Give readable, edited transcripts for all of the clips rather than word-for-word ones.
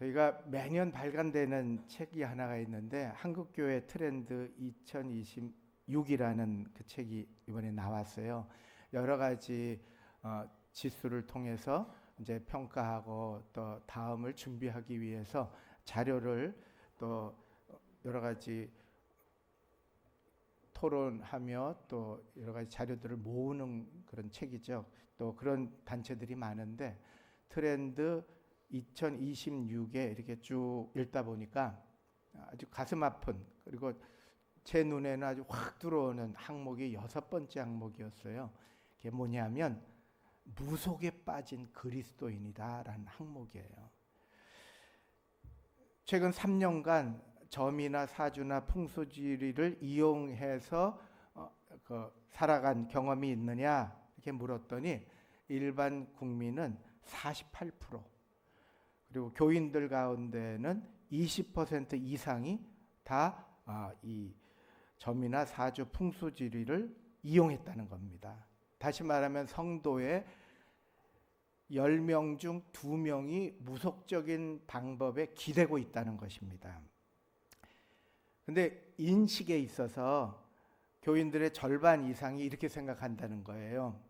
저희가 매년 발간되는 책이 하나가 있는데 한국교회 트렌드 2026이라는 그 책이 이번에 나왔어요. 여러 가지 지수를 통해서 이제 평가하고 또 다음을 준비하기 위해서 자료를 또 여러 가지 토론하며 또 여러 가지 자료들을 모으는 그런 책이죠. 또 그런 단체들이 많은데 트렌드 2026에 이렇게 쭉 읽다 보니까 아주 가슴 아픈, 그리고 제 눈에는 아주 확 들어오는 항목이 6번째 항목이었어요. 그게 뭐냐면 무속에 빠진 그리스도인이다라는 항목이에요. 최근 3년간 점이나 사주나 풍수지리를 이용해서 살아간 경험이 있느냐 이렇게 물었더니 일반 국민은 48%, 그리고 교인들 가운데는 20% 이상이 다 이 점이나 사주 풍수지리를 이용했다는 겁니다. 다시 말하면 성도의 10명 중 2명이 무속적인 방법에 기대고 있다는 것입니다. 근데 인식에 있어서 교인들의 절반 이상이 이렇게 생각한다는 거예요.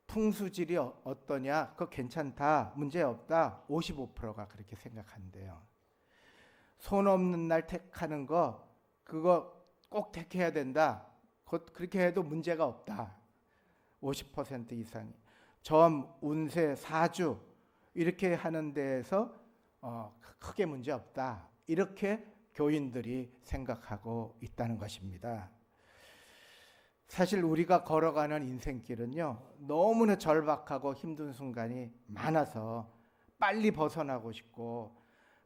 풍수질이 어떠냐? 그거 괜찮다, 문제없다. 55%가 그렇게 생각한대요. 손 없는 날 택하는 거, 그거 꼭 택해야 된다. 그렇게 해도 문제가 없다. 50% 이상이. 점, 운세, 사주 이렇게 하는 데에서 크게 문제 없다. 이렇게 교인들이 생각하고 있다는 것입니다. 사실 우리가 걸어가는 인생길은요, 너무나 절박하고 힘든 순간이 많아서 빨리 벗어나고 싶고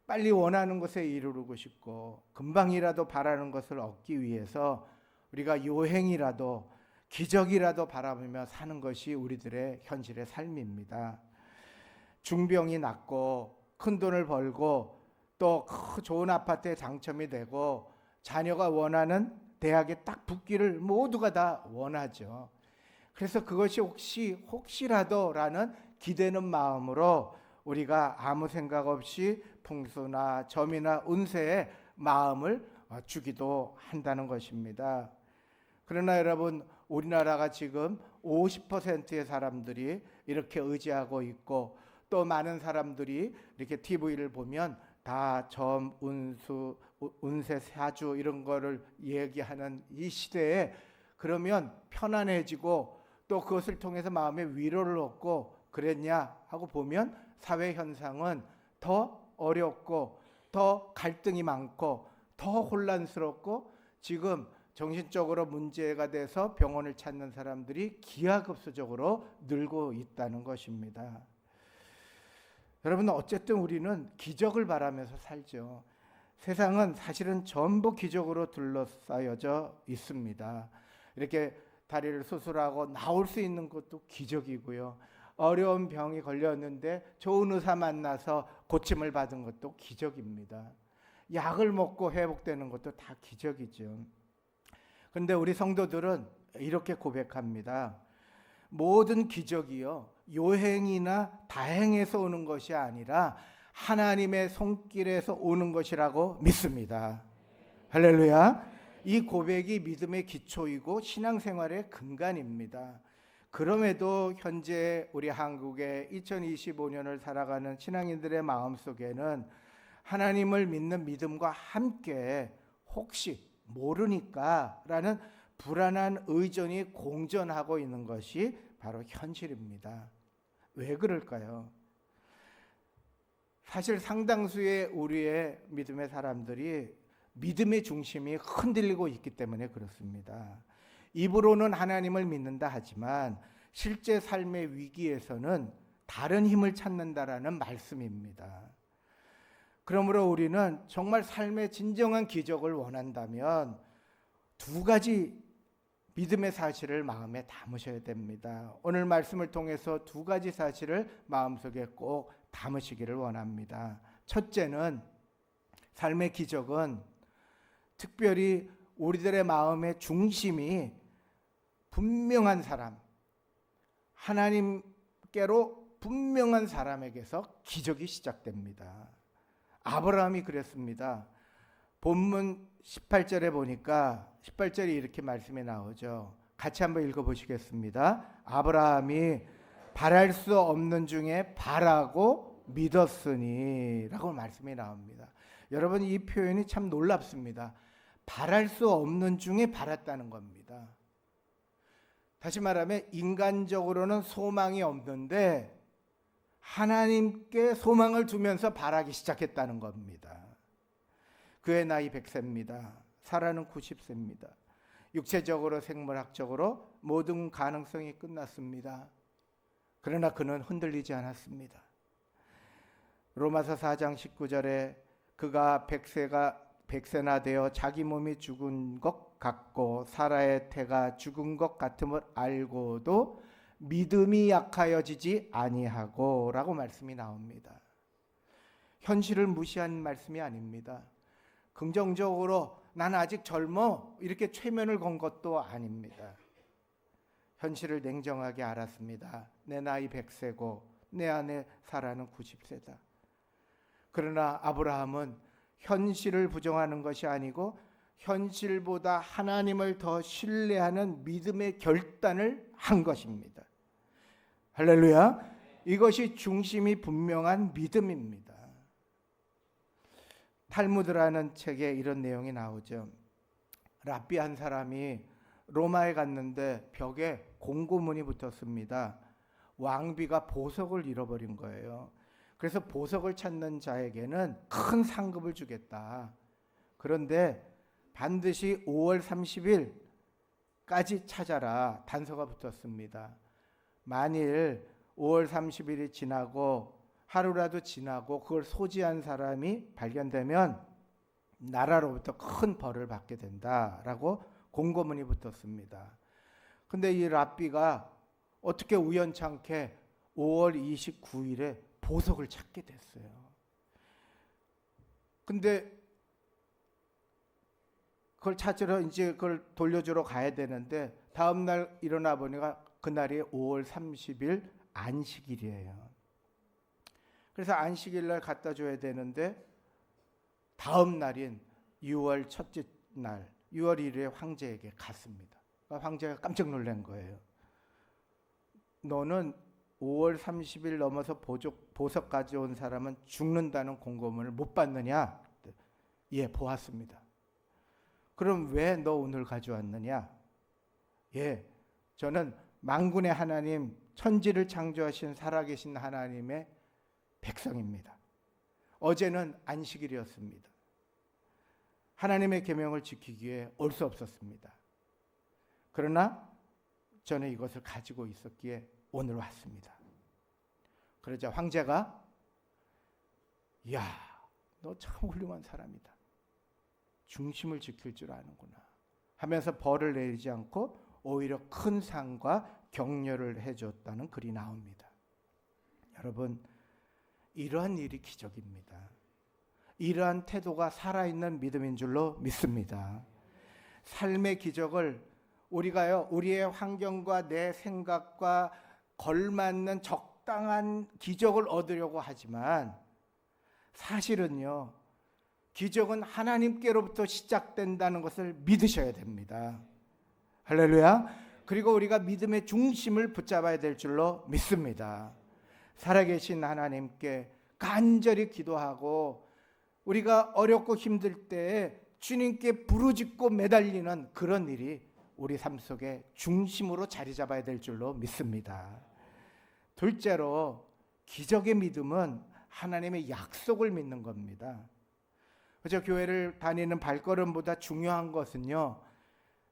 빨리 원하는 것에 이르르고 싶고 금방이라도 바라는 것을 얻기 위해서 우리가 요행이라도 기적이라도 바라보며 사는 것이 우리들의 현실의 삶입니다. 중병이 낫고 큰 돈을 벌고 또 좋은 아파트에 당첨이 되고 자녀가 원하는 대학에 딱 붙기를 모두가 다 원하죠. 그래서 그것이 혹시라도라는 기대는 마음으로 우리가 아무 생각 없이 풍수나 점이나 운세에 마음을 주기도 한다는 것입니다. 그러나 여러분, 우리나라가 지금 50%의 사람들이 이렇게 의지하고 있고 또 많은 사람들이 이렇게 TV를 보면 다 점, 운세, 사주 이런 거를 얘기하는 이 시대에 그러면 편안해지고 또 그것을 통해서 마음의 위로를 얻고 그랬냐 하고 보면 사회 현상은 더 어렵고 더 갈등이 많고 더 혼란스럽고 지금 정신적으로 문제가 돼서 병원을 찾는 사람들이 기하급수적으로 늘고 있다는 것입니다. 여러분, 어쨌든 우리는 기적을 바라면서 살죠. 세상은 사실은 전부 기적으로 둘러싸여져 있습니다. 이렇게 다리를 수술하고 나올 수 있는 것도 기적이고요. 어려운 병이 걸렸는데 좋은 의사 만나서 고침을 받은 것도 기적입니다. 약을 먹고 회복되는 것도 다 기적이죠. 그런데 우리 성도들은 이렇게 고백합니다. 모든 기적이요, 요행이나 다행에서 오는 것이 아니라 하나님의 손길에서 오는 것이라고 믿습니다. 할렐루야. 이 고백이 믿음의 기초이고 신앙생활의 근간입니다. 그럼에도 현재 우리 한국의 2025년을 살아가는 신앙인들의 마음속에는 하나님을 믿는 믿음과 함께 혹시 모르니까 라는 불안한 의존이 공존하고 있는 것이 바로 현실입니다. 왜 그럴까요? 사실 상당수의 우리의 믿음의 사람들이 믿음의 중심이 흔들리고 있기 때문에 그렇습니다. 입으로는 하나님을 믿는다 하지만 실제 삶의 위기에서는 다른 힘을 찾는다라는 말씀입니다. 그러므로 우리는 정말 삶의 진정한 기적을 원한다면 두 가지 믿음의 사실을 마음에 담으셔야 됩니다. 오늘 말씀을 통해서 두 가지 사실을 마음속에 꼭 담으시기를 원합니다. 첫째는 삶의 기적은 특별히 우리들의 마음의 중심이 분명한 사람, 하나님께로 분명한 사람에게서 기적이 시작됩니다. 아브라함이 그랬습니다. 본문 18절에 보니까 18절에 이렇게 말씀이 나오죠. 같이 한번 읽어보시겠습니다. 아브라함이 바랄 수 없는 중에 바라고 믿었으니 라고 말씀이 나옵니다. 여러분, 이 표현이 참 놀랍습니다. 바랄 수 없는 중에 바랐다는 겁니다. 다시 말하면 인간적으로는 소망이 없는데 하나님께 소망을 두면서 바라기 시작했다는 겁니다. 그의 나이 100세입니다. 사라는 90세입니다. 육체적으로 생물학적으로 모든 가능성이 끝났습니다. 그러나 그는 흔들리지 않았습니다. 로마서 4장 19절에 그가 100세나 되어 자기 몸이 죽은 것 같고 사라의 태가 죽은 것 같음을 알고도 믿음이 약하여지지 아니하고 라고 말씀이 나옵니다. 현실을 무시한 말씀이 아닙니다. 긍정적으로 난 아직 젊어 이렇게 최면을 건 것도 아닙니다. 현실을 냉정하게 알았습니다. 내 나이 100세고 내 아내 사라는 90세다. 그러나 아브라함은 현실을 부정하는 것이 아니고 현실보다 하나님을 더 신뢰하는 믿음의 결단을 한 것입니다. 할렐루야. 이것이 중심이 분명한 믿음입니다. 탈무드라는 책에 이런 내용이 나오죠. 랍비 한 사람이 로마에 갔는데 벽에 공고문이 붙었습니다. 왕비가 보석을 잃어버린 거예요. 그래서 보석을 찾는 자에게는 큰 상급을 주겠다. 그런데 반드시 5월 30일까지 찾아라. 단서가 붙었습니다. 만일 5월 30일이 지나고 하루라도 지나고 그걸 소지한 사람이 발견되면 나라로부터 큰 벌을 받게 된다라고 공고문이 붙었습니다. 근데 이 랍비가 어떻게 우연찮게 5월 29일에 보석을 찾게 됐어요. 근데 그걸 찾으러 이제 그걸 돌려주러 가야 되는데 다음 날 일어나 보니까 그날이 5월 30일 안식일이에요. 그래서 안식일 날 갖다 줘야 되는데 다음 날인 6월 첫째 날 6월 1일에 황제에게 갔습니다. 그러니까 황제가 깜짝 놀란 거예요. 너는 5월 30일 넘어서 보석 가져온 사람은 죽는다는 공고문을 못 받느냐? 예, 보았습니다. 그럼 왜 너 오늘 가져왔느냐? 예, 저는 만군의 하나님, 천지를 창조하신 살아계신 하나님의 백성입니다. 어제는 안식일이었습니다. 하나님의 계명을 지키기 위해 올 수 없었습니다. 그러나 저는 이것을 가지고 있었기에 오늘 왔습니다. 그러자 황제가 이야, 너 참 훌륭한 사람이다. 중심을 지킬 줄 아는구나 하면서 벌을 내리지 않고 오히려 큰 상과 격려를 해줬다는 글이 나옵니다. 여러분, 이러한 일이 기적입니다. 이러한 태도가 살아있는 믿음인 줄로 믿습니다. 삶의 기적을 우리가요, 우리의 환경과 내 생각과 걸맞는 적당한 기적을 얻으려고 하지만 사실은요, 기적은 하나님께로부터 시작된다는 것을 믿으셔야 됩니다. 할렐루야. 그리고 우리가 믿음의 중심을 붙잡아야 될 줄로 믿습니다. 살아계신 하나님께 간절히 기도하고 우리가 어렵고 힘들 때 주님께 부르짖고 매달리는 그런 일이 우리 삶 속에 중심으로 자리 잡아야 될 줄로 믿습니다. 둘째로, 기적의 믿음은 하나님의 약속을 믿는 겁니다. 그저 교회를 다니는 발걸음보다 중요한 것은요,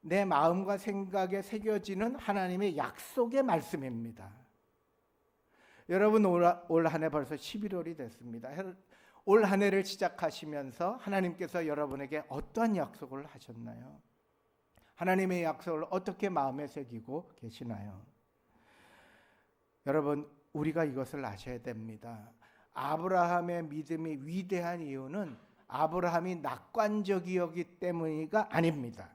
내 마음과 생각에 새겨지는 하나님의 약속의 말씀입니다. 여러분, 올 한 해 벌써 11월이 됐습니다. 올 한 해를 시작하시면서 하나님께서 여러분에게 어떠한 약속을 하셨나요? 하나님의 약속을 어떻게 마음에 새기고 계시나요? 여러분, 우리가 이것을 아셔야 됩니다. 아브라함의 믿음이 위대한 이유는 아브라함이 낙관적이었기 때문이가 아닙니다.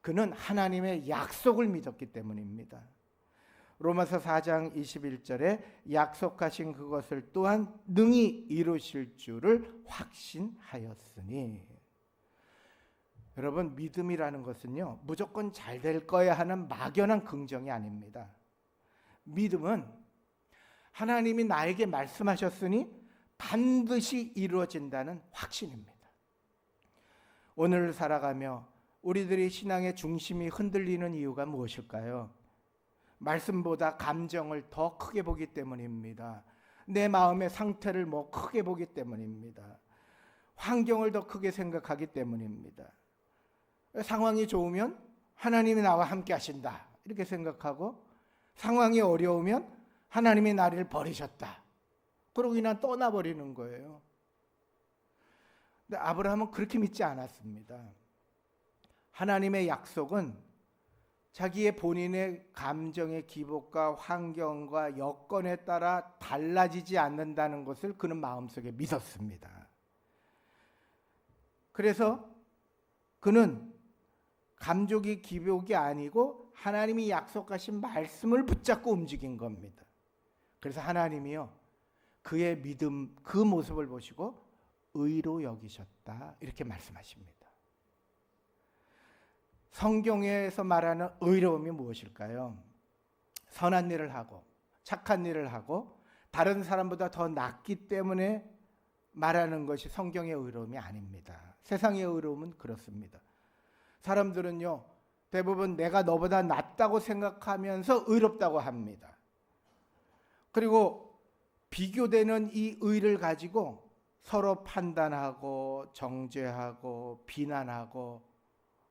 그는 하나님의 약속을 믿었기 때문입니다. 로마서 4장 21절에 약속하신 그것을 또한 능히 이루실 줄을 확신하였으니. 여러분, 믿음이라는 것은요, 무조건 잘 될 거야 하는 막연한 긍정이 아닙니다. 믿음은 하나님이 나에게 말씀하셨으니 반드시 이루어진다는 확신입니다. 오늘을 살아가며 우리들의 신앙의 중심이 흔들리는 이유가 무엇일까요? 말씀보다 감정을 더 크게 보기 때문입니다. 내 마음의 상태를 크게 보기 때문입니다. 환경을 더 크게 생각하기 때문입니다. 상황이 좋으면 하나님이 나와 함께 하신다 이렇게 생각하고, 상황이 어려우면 하나님이 나를 버리셨다 그러고 그냥 떠나버리는 거예요. 근데 아브라함은 그렇게 믿지 않았습니다. 하나님의 약속은 자기의 본인의 감정의 기복과 환경과 여건에 따라 달라지지 않는다는 것을 그는 마음속에 믿었습니다. 그래서 그는 감정이 기복이 아니고 하나님이 약속하신 말씀을 붙잡고 움직인 겁니다. 그래서 하나님이요, 그의 믿음, 그 모습을 보시고 의로 여기셨다 이렇게 말씀하십니다. 성경에서 말하는 의로움이 무엇일까요? 선한 일을 하고 착한 일을 하고 다른 사람보다 더 낫기 때문에 말하는 것이 성경의 의로움이 아닙니다. 세상의 의로움은 그렇습니다. 사람들은요, 대부분 내가 너보다 낫다고 생각하면서 의롭다고 합니다. 그리고 비교되는 이 의를 가지고 서로 판단하고 정죄하고 비난하고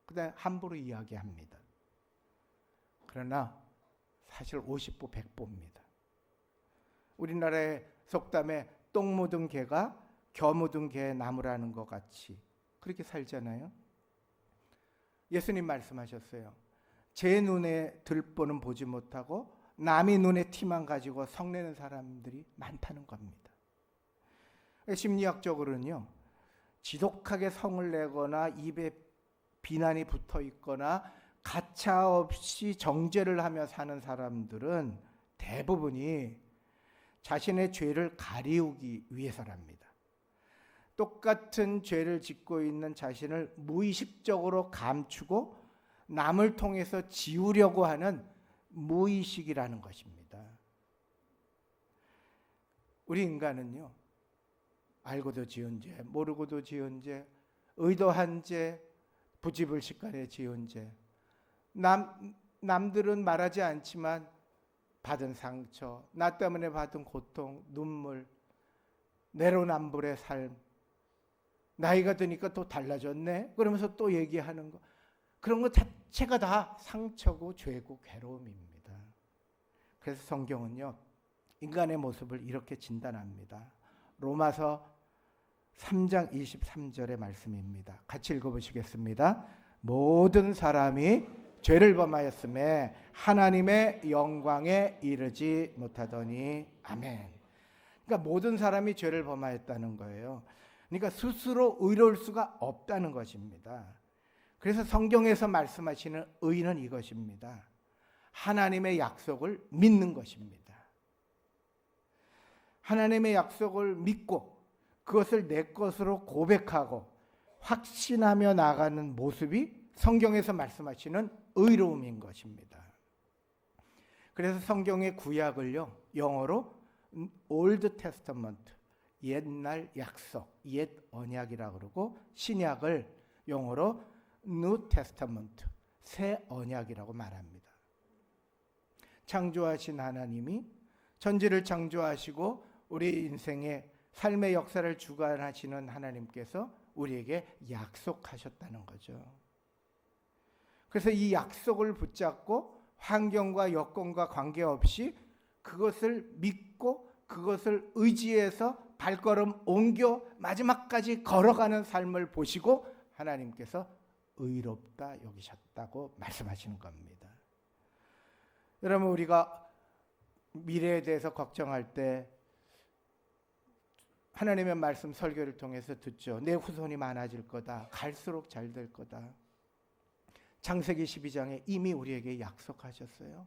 그다음에 함부로 이야기합니다. 그러나 사실 50보 100보입니다. 우리나라의 속담에 똥 묻은 개가 겨 묻은 개의 나무라는 것 같이 그렇게 살잖아요. 예수님 말씀하셨어요. 제 눈에 들보는 보지 못하고 남의 눈에 티만 가지고 성내는 사람들이 많다는 겁니다. 심리학적으로는요, 지독하게 성을 내거나 입에 비난이 붙어 있거나 가차없이 정죄를 하며 사는 사람들은 대부분이 자신의 죄를 가리우기 위해서랍니다. 똑같은 죄를 짓고 있는 자신을 무의식적으로 감추고 남을 통해서 지우려고 하는 무의식이라는 것입니다. 우리 인간은요, 알고도 지은 죄, 모르고도 지은 죄, 의도한 죄, 부지불식간에 지은 죄, 남들은 말하지 않지만 받은 상처, 나 때문에 받은 고통, 눈물, 내로남불의 삶, 나이가 드니까 또 달라졌네 그러면서 또 얘기하는 거, 그런 것 자체가 다 상처고 죄고 괴로움입니다. 그래서 성경은요, 인간의 모습을 이렇게 진단합니다. 로마서 3장 23절의 말씀입니다. 같이 읽어보시겠습니다. 모든 사람이 죄를 범하였음에 하나님의 영광에 이르지 못하더니. 아멘. 그러니까 모든 사람이 죄를 범하였다는 거예요. 그러니까 스스로 의로울 수가 없다는 것입니다. 그래서 성경에서 말씀하시는 의는 이것입니다. 하나님의 약속을 믿는 것입니다. 하나님의 약속을 믿고 그것을 내 것으로 고백하고 확신하며 나가는 모습이 성경에서 말씀하시는 의로움인 것입니다. 그래서 성경의 구약을요, 영어로 Old Testament, 옛날 약속, 옛 언약이라고 그러고, 신약을 영어로 New Testament, 새 언약이라고 말합니다. 창조하신 하나님이 천지를 창조하시고 우리 인생의 삶의 역사를 주관하시는 하나님께서 우리에게 약속하셨다는 거죠. 그래서 이 약속을 붙잡고 환경과 여건과 관계없이 그것을 믿고 그것을 의지해서 발걸음 옮겨 마지막까지 걸어가는 삶을 보시고 하나님께서 의롭다 여기셨다고 말씀하시는 겁니다. 여러분, 우리가 미래에 대해서 걱정할 때 하나님의 말씀 설교를 통해서 듣죠. 내 후손이 많아질 거다. 갈수록 잘 될 거다. 창세기 12장에 이미 우리에게 약속하셨어요.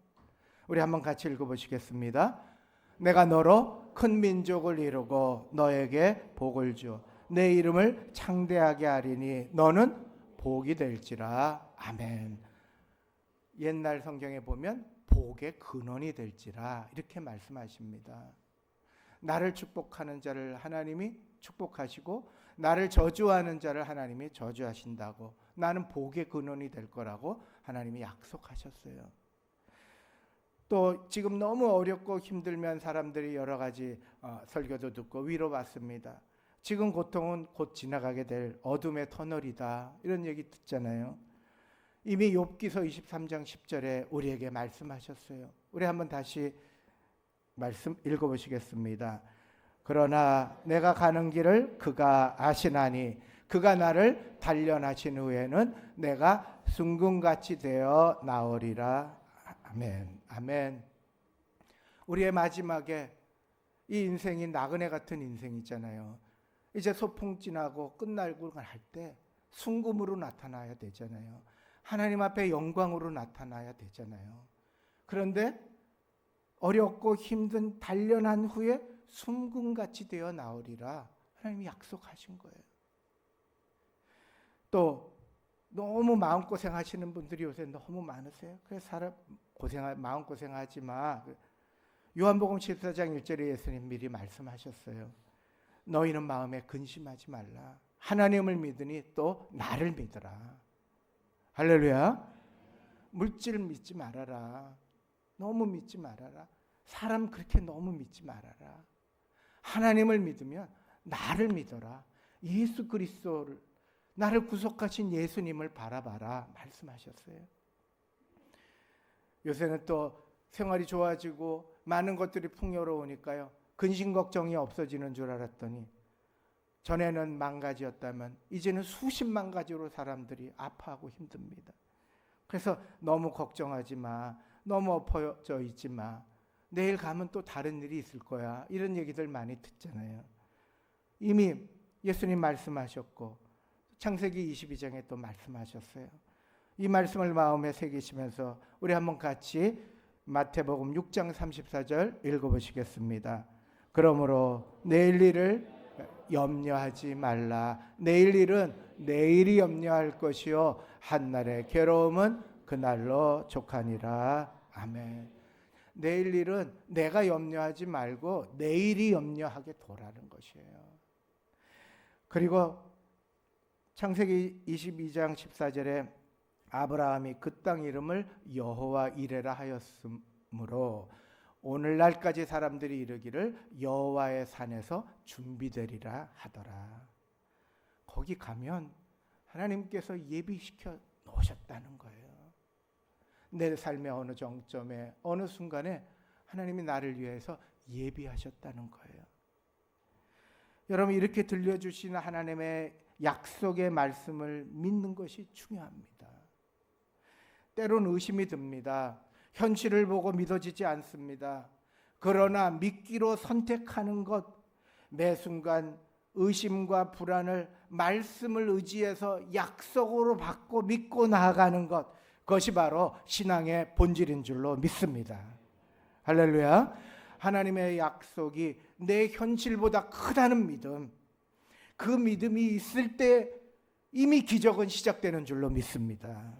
우리 한번 같이 읽어보시겠습니다. 내가 너로 큰 민족을 이루고 너에게 복을 주어 내 이름을 창대하게 하리니 너는 복이 될지라. 아멘. 옛날 성경에 보면 복의 근원이 될지라 이렇게 말씀하십니다. 나를 축복하는 자를 하나님이 축복하시고 나를 저주하는 자를 하나님이 저주하신다고, 나는 복의 근원이 될 거라고 하나님이 약속하셨어요. 또 지금 너무 어렵고 힘들면 사람들이 여러 가지 설교도 듣고 위로받습니다. 지금 고통은 곧 지나가게 될 어둠의 터널이다, 이런 얘기 듣잖아요. 이미 욥기서 23장 10절에 우리에게 말씀하셨어요. 우리 한번 다시 말씀 읽어보시겠습니다. 그러나 내가 가는 길을 그가 아시나니 그가 나를 단련하신 후에는 내가 순금같이 되어 나오리라. 아멘. 아멘. 우리의 마지막에 이 인생이 나그네 같은 인생이잖아요. 이제 소풍 지나고 끝날고 할 때 순금으로 나타나야 되잖아요. 하나님 앞에 영광으로 나타나야 되잖아요. 그런데 어렵고 힘든 단련한 후에 순금같이 되어 나오리라 하나님이 약속하신 거예요. 또 너무 마음고생 하시는 분들이 요새 너무 많으세요. 그래서 마음고생하지 마. 요한복음 14장 1절에 예수님 미리 말씀하셨어요. 너희는 마음에 근심하지 말라. 하나님을 믿으니 또 나를 믿으라. 할렐루야. 물질 믿지 말아라. 너무 믿지 말아라. 사람 그렇게 너무 믿지 말아라. 하나님을 믿으면 나를 믿어라. 예수 그리스도를, 나를 구속하신 예수님을 바라봐라 말씀하셨어요. 요새는 또 생활이 좋아지고 많은 것들이 풍요로우니까요, 근심 걱정이 없어지는 줄 알았더니 전에는 만 가지였다면 이제는 수십만 가지로 사람들이 아파하고 힘듭니다. 그래서 너무 걱정하지 마, 너무 엎어져 있지 마, 내일 가면 또 다른 일이 있을 거야, 이런 얘기들 많이 듣잖아요. 이미 예수님 말씀하셨고 창세기 22장에 또 말씀하셨어요. 이 말씀을 마음에 새기시면서 우리 한번 같이 마태복음 6장 34절 읽어보시겠습니다. 그러므로 내일 일을 염려하지 말라. 내일 일은 내일이 염려할 것이요 한날의 괴로움은 그날로 족하니라. 아멘. 내일 일은 내가 염려하지 말고 내일이 염려하게 도라는 것이에요. 그리고 창세기 22장 14절에 아브라함이 그 땅 이름을 여호와 이레라 하였으므로 오늘날까지 사람들이 이르기를 여호와의 산에서 준비되리라 하더라. 거기 가면 하나님께서 예비시켜 놓으셨다는 거예요. 내 삶의 어느 정점에 어느 순간에 하나님이 나를 위해서 예비하셨다는 거예요. 여러분, 이렇게 들려주신 하나님의 약속의 말씀을 믿는 것이 중요합니다. 때론 의심이 듭니다. 현실을 보고 믿어지지 않습니다. 그러나 믿기로 선택하는 것, 매 순간 의심과 불안을 말씀을 의지해서 약속으로 받고 믿고 나아가는 것, 그것이 바로 신앙의 본질인 줄로 믿습니다. 할렐루야. 하나님의 약속이 내 현실보다 크다는 믿음, 그 믿음이 있을 때 이미 기적은 시작되는 줄로 믿습니다.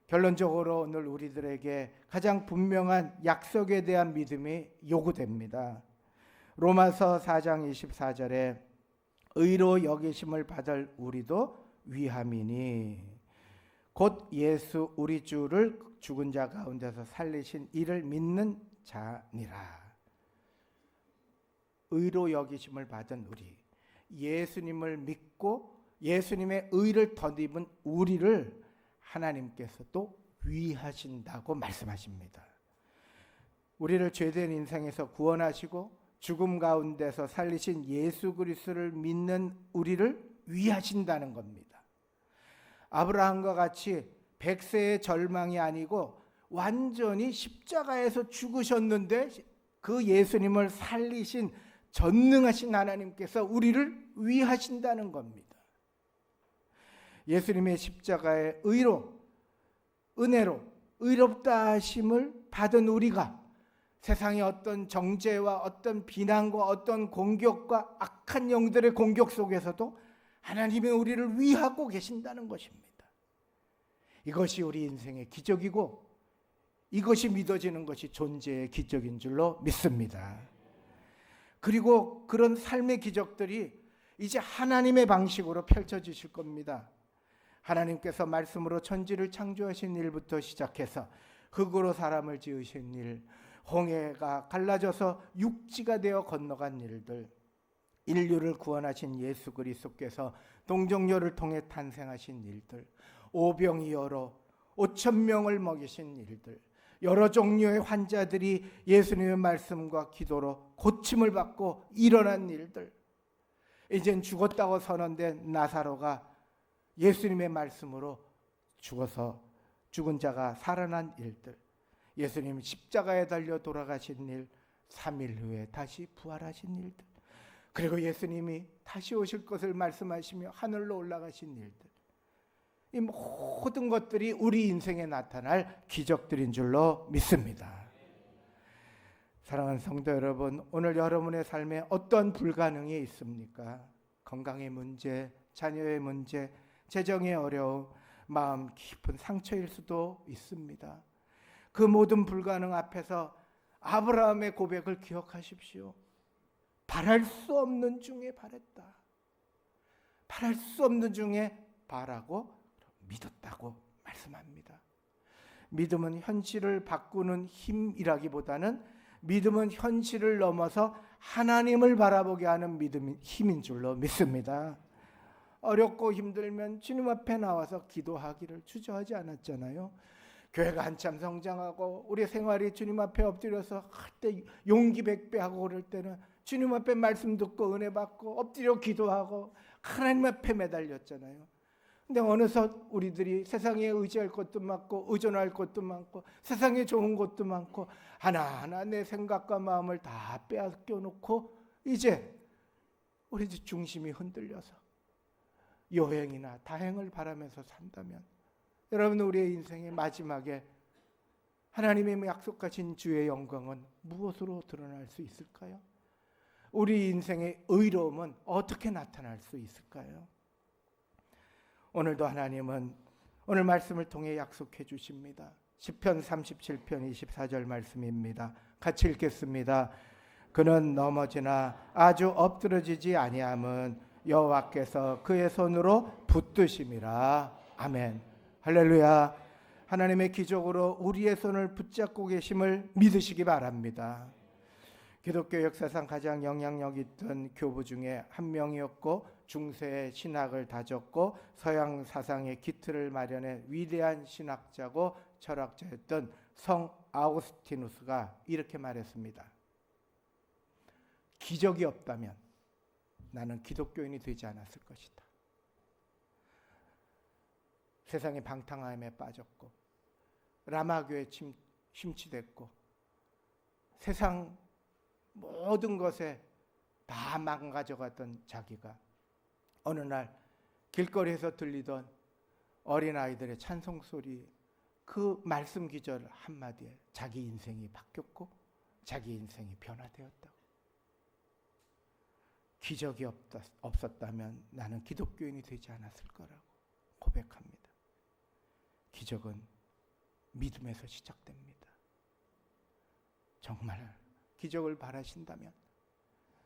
결론적으로 오늘 우리들에게 가장 분명한 약속에 대한 믿음이 요구됩니다. 로마서 4장 24절에 의로 여기심을 받을 우리도 위함이니 곧 예수 우리 주를 죽은 자 가운데서 살리신 이를 믿는 자니라. 의로 여기심을 받은 우리, 예수님을 믿고 예수님의 의를 덧입은 우리를 하나님께서 또 위하신다고 말씀하십니다. 우리를 죄된 인생에서 구원하시고 죽음 가운데서 살리신 예수 그리스도를 믿는 우리를 위하신다는 겁니다. 아브라함과 같이 100세의 절망이 아니고 완전히 십자가에서 죽으셨는데 그 예수님을 살리신 전능하신 하나님께서 우리를 위하신다는 겁니다. 예수님의 십자가의 의로, 은혜로 의롭다 하심을 받은 우리가 세상의 어떤 정죄와 어떤 비난과 어떤 공격과 악한 영들의 공격 속에서도 하나님이 우리를 위하고 계신다는 것입니다. 이것이 우리 인생의 기적이고 이것이 믿어지는 것이 존재의 기적인 줄로 믿습니다. 그리고 그런 삶의 기적들이 이제 하나님의 방식으로 펼쳐지실 겁니다. 하나님께서 말씀으로 천지를 창조하신 일부터 시작해서 흙으로 사람을 지으신 일, 홍해가 갈라져서 육지가 되어 건너간 일들, 인류를 구원하신 예수 그리스도께서 동정녀를 통해 탄생하신 일들, 오병이어로 5,000명을 먹이신 일들, 여러 종류의 환자들이 예수님의 말씀과 기도로 고침을 받고 일어난 일들, 이젠 죽었다고 선언된 나사로가 예수님의 말씀으로 죽어서 죽은 자가 살아난 일들, 예수님 십자가에 달려 돌아가신 일, 3일 후에 다시 부활하신 일들, 그리고 예수님이 다시 오실 것을 말씀하시며 하늘로 올라가신 일들, 이 모든 것들이 우리 인생에 나타날 기적들인 줄로 믿습니다. 사랑하는 성도 여러분, 오늘 여러분의 삶에 어떤 불가능이 있습니까? 건강의 문제, 자녀의 문제, 재정의 어려움, 마음 깊은 상처일 수도 있습니다. 그 모든 불가능 앞에서 아브라함의 고백을 기억하십시오. 바랄 수 없는 중에 바랬다. 바랄 수 없는 중에 바라고 믿었다고 말씀합니다. 믿음은 현실을 바꾸는 힘이라기보다는 믿음은 현실을 넘어서 하나님을 바라보게 하는 믿음인 힘인 줄로 믿습니다. 어렵고 힘들면 주님 앞에 나와서 기도하기를 주저하지 않았잖아요. 교회가 한참 성장하고 우리 생활이 주님 앞에 엎드려서 할 때 용기 백배하고 그럴 때는 주님 앞에 말씀 듣고 은혜 받고 엎드려 기도하고 하나님 앞에 매달렸잖아요. 근데 어느덧 우리들이 세상에 의지할 것도 많고 의존할 것도 많고 세상에 좋은 것도 많고 하나하나 내 생각과 마음을 다 빼앗겨 놓고 이제 우리 중심이 흔들려서 여행이나 다행을 바라면서 산다면 여러분, 우리의 인생의 마지막에 하나님의 약속하신 주의 영광은 무엇으로 드러날 수 있을까요? 우리 인생의 의로움은 어떻게 나타날 수 있을까요? 오늘도 하나님은 오늘 말씀을 통해 약속해 주십니다. 시편 37편 24절 말씀입니다. 같이 읽겠습니다. 그는 넘어지나 아주 엎드러지지 아니함은 여호와께서 그의 손으로 붙드심이라. 아멘. 할렐루야. 하나님의 기적으로 우리의 손을 붙잡고 계심을 믿으시기 바랍니다. 기독교 역사상 가장 영향력 있던 교부 중에 한 명이었고 중세의 신학을 다졌고 서양 사상의 기틀을 마련해 위대한 신학자고 철학자였던 성 아우구스티누스가 이렇게 말했습니다. 기적이 없다면 나는 기독교인이 되지 않았을 것이다. 세상의 방탕함에 빠졌고 라마교에 심취됐고 세상 모든 것에 다 망가져갔던 자기가 어느 날 길거리에서 들리던 어린아이들의 찬송소리, 그 말씀 기절 한마디에 자기 인생이 바뀌었고 자기 인생이 변화되었다고. 기적이 없었다면 나는 기독교인이 되지 않았을 거라고 고백합니다. 기적은 믿음에서 시작됩니다. 정말 기적을 바라신다면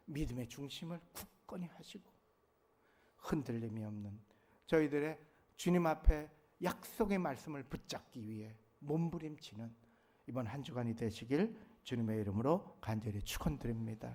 믿음의 중심을 굳건히 하시고 흔들림이 없는 저희들의 주님 앞에 약속의 말씀을 붙잡기 위해 몸부림치는 이번 한 주간이 되시길 주님의 이름으로 간절히 축원드립니다.